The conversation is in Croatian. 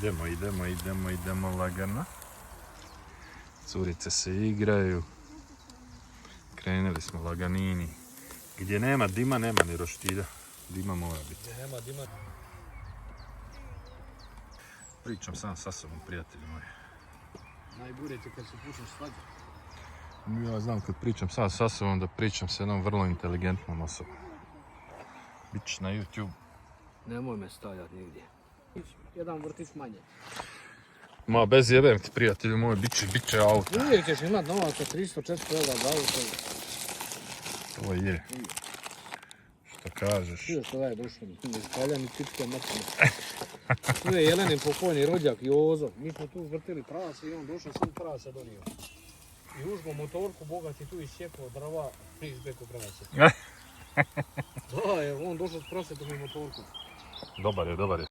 Idemo lagano. Curice se igraju. Krenuli smo laganini. Gdje nema dima, nema ni roštilja. Dima mora biti. Gdje nema dima. Pričam sam sa sobom, prijatelji moji. Najbolje ti kad se pušaš svađa. Ja znam kad pričam sam sa sobom da pričam s jednom vrlo inteligentnom osobom. Bić na YouTube. Nemoj me stavljati nigdje. Jedan vrtić manje. Ma bez jebem ti prijatelju moj, bit će auto. Uvijek ćeš imat novaca 300-400 eura za auto. To je. Što kažeš? Čuo što je došlo mi, iskalja mi čipke mrtve. Tu je Jelenin pokojni rođak Jozo. Mi smo tu vrtili prase i on došao sam prase donio. I užgo motorku, bogat je tu iscijepao drva i izbeko prase. Da je, on došao s prasetom i motorku. Dobar je.